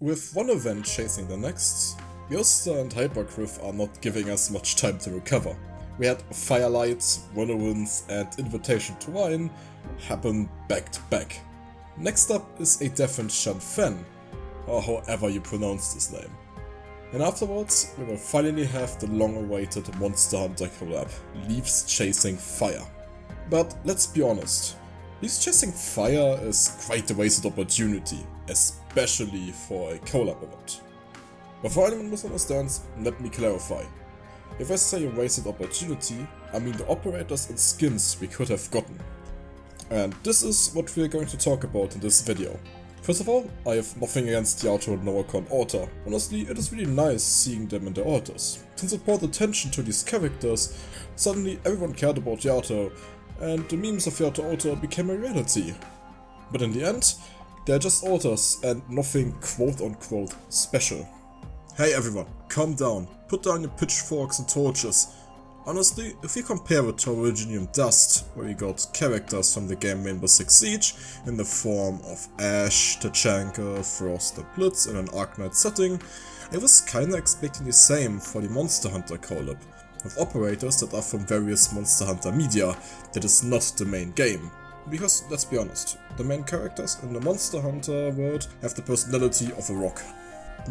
With one event chasing the next, Yosta and Hypergriff are not giving us much time to recover. We had Firelight, Whirlwinds and Invitation to Wine happen back to back. Next up is a Deafened Shan Fen, or however you pronounce this name. And afterwards, we will finally have the long-awaited Monster Hunter Colab, Leaves Chasing Fire. But let's be honest, Leaves Chasing Fire is quite a wasted opportunity, especially for a collab event. Before anyone misunderstands, let me clarify. If I say a wasted opportunity, I mean the operators and skins we could have gotten. And this is what we are going to talk about in this video. First of all, I have nothing against the Yato and Noah-con altar. Honestly, it is really nice seeing them in their altars. Since it brought attention to these characters, suddenly everyone cared about Yato, and the memes of Yato altar became a reality. But in the end, they're just altars and nothing quote-unquote special. Hey everyone, calm down, put down your pitchforks and torches. Honestly, if we compare it to Originium Dust, where we got characters from the game Rainbow Six Siege in the form of Ash, Tachanka, Frost and Blitz in an Arknights setting, I was kinda expecting the same for the Monster Hunter Colab, with operators that are from various Monster Hunter media that is not the main game. Because, let's be honest, the main characters in the Monster Hunter world have the personality of a rock.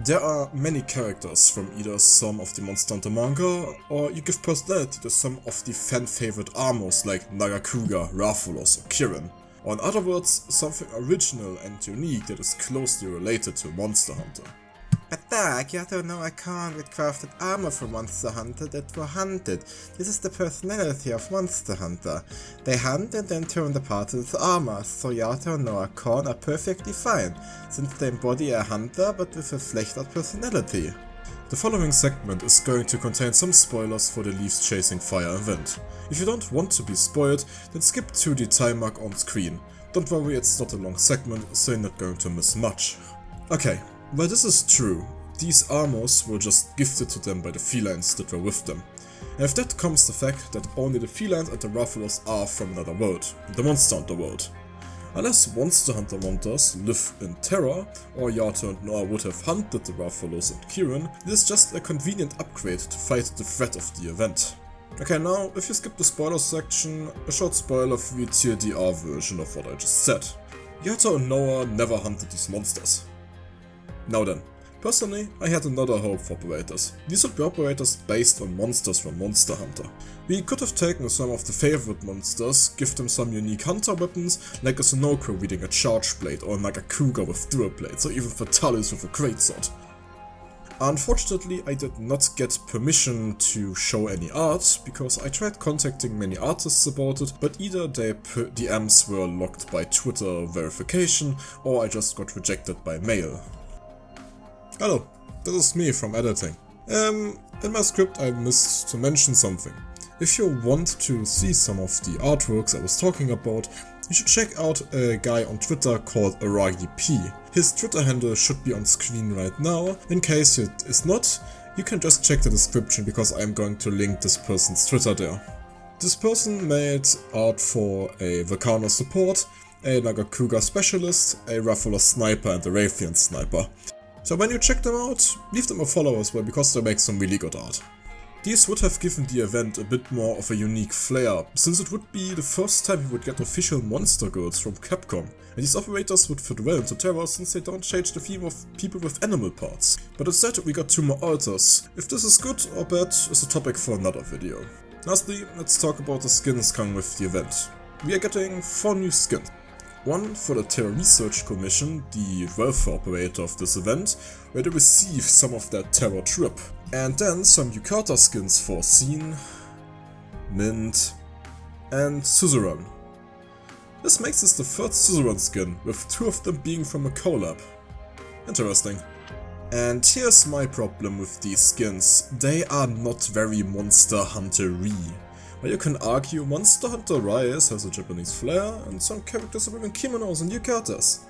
There are many characters from either some of the Monster Hunter manga, or you give personality to some of the fan-favorite armors like Nagakuga, Raphalos or Kirin. Or in other words, something original and unique that is closely related to Monster Hunter. But Doug, you don't know I can't with crafted armor from Monster Hunter that were hunted. This is the personality of Monster Hunter. They hunt and then turn the parts into armor, so Yato and Noah Korn are perfectly fine, since they embody a hunter but with a fleshed out personality. The following segment is going to contain some spoilers for the Leaves Chasing Fire event. If you don't want to be spoiled, then skip to the time mark on screen. Don't worry, it's not a long segment, so you're not going to miss much. Okay. While this is true, these armors were just gifted to them by the felines that were with them. And with that comes the fact that only the felines and the Raphalos are from another world, the Monster Hunter world. Unless Monster Hunter monters live in Terra, or Yato and Noah would have hunted the Raphalos and Kirin, it is just a convenient upgrade to fight the threat of the event. Okay, now, if you skip the spoiler section, a short spoiler for the TLDR version of what I just said. Yato and Noah never hunted these monsters. Now then, personally, I had another hope for operators. These would be operators based on monsters from Monster Hunter. We could have taken some of the favorite monsters, give them some unique hunter weapons, like a Sonoko wielding a charge blade, or a Nagakuga with dual blades, or even Fatalis with a greatsword. Unfortunately, I did not get permission to show any art, because I tried contacting many artists about it, but either their DMs were locked by Twitter verification, or I just got rejected by mail. Hello, this is me from editing. In my script I missed to mention something. If you want to see some of the artworks I was talking about, you should check out a guy on Twitter called AragiP. His Twitter handle should be on screen right now. In case it is not, you can just check the description because I'm going to link this person's Twitter there. This person made art for a Volcano support, a Nagakuga specialist, a Raphalos sniper and a Raytheon sniper. So when you check them out, leave them a follow as well because they make some really good art. These would have given the event a bit more of a unique flair, since it would be the first time we would get official monster girls from Capcom, and these operators would fit well into Terra since they don't change the theme of people with animal parts. But instead we got 2 more altars. If this is good or bad is a topic for another video. Lastly, let's talk about the skins coming with the event. We are getting 4 new skins. One for the Terra Research Commission, the welfare operator of this event, where they receive some of their Terra trip. And then some Yukata skins for Scene, Mint, and Suzerain. This makes this the 3rd Suzerain skin, with 2 of them being from a collab. Interesting. And here's my problem with these skins, they are not very Monster Hunter-y. While you can argue Monster Hunter Rise has a Japanese flair, and some characters are wearing kimonos and yukatas.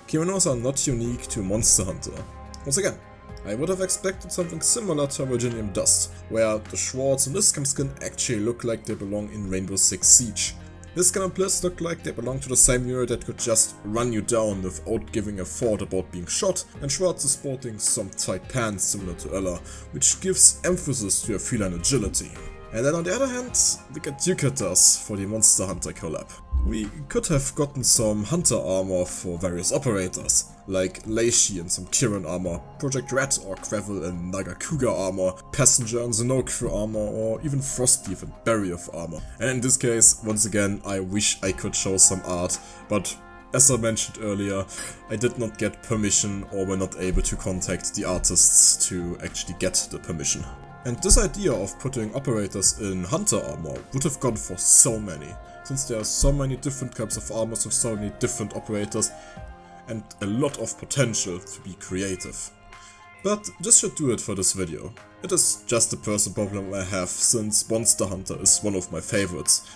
Kimonos are not unique to Monster Hunter. Once again, I would have expected something similar to Originium Dust, where the Schwartz and Iskam skin actually look like they belong in Rainbow Six Siege. This kind of players look like they belong to the same unit that could just run you down without giving a thought about being shot, and Schwarz is sporting some tight pants similar to Ella, which gives emphasis to your feline agility. And then on the other hand, look at Ducatas for the Monster Hunter Colab. We could have gotten some Hunter armor for various operators, like Leishi and some Kirin armor, Project Red or Gravel and Nagakuga armor, Passenger and Zenokru armor, or even Frostleaf and Barrier armor. And in this case, once again, I wish I could show some art, but as I mentioned earlier, I did not get permission or were not able to contact the artists to actually get the permission. And this idea of putting operators in Hunter armor would have gone for so many, since there are so many different types of armors with so many different operators and a lot of potential to be creative. But this should do it for this video. It is just a personal problem I have, since Monster Hunter is one of my favorites.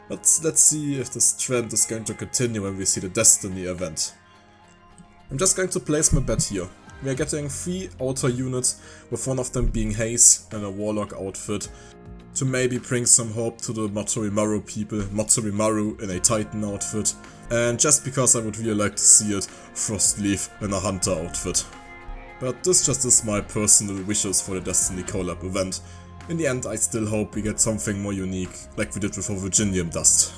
But let's see if this trend is going to continue when we see the Destiny event. I'm just going to place my bet here. We are getting 3 outer units, with one of them being Haze and a Warlock outfit, to maybe bring some hope to the Matorimaru people, Matorimaru in a Titan outfit, and just because I would really like to see it, Frostleaf in a Hunter outfit. But this just is my personal wishes for the Destiny Colab event. In the end, I still hope we get something more unique, like we did with our Virginium Dust.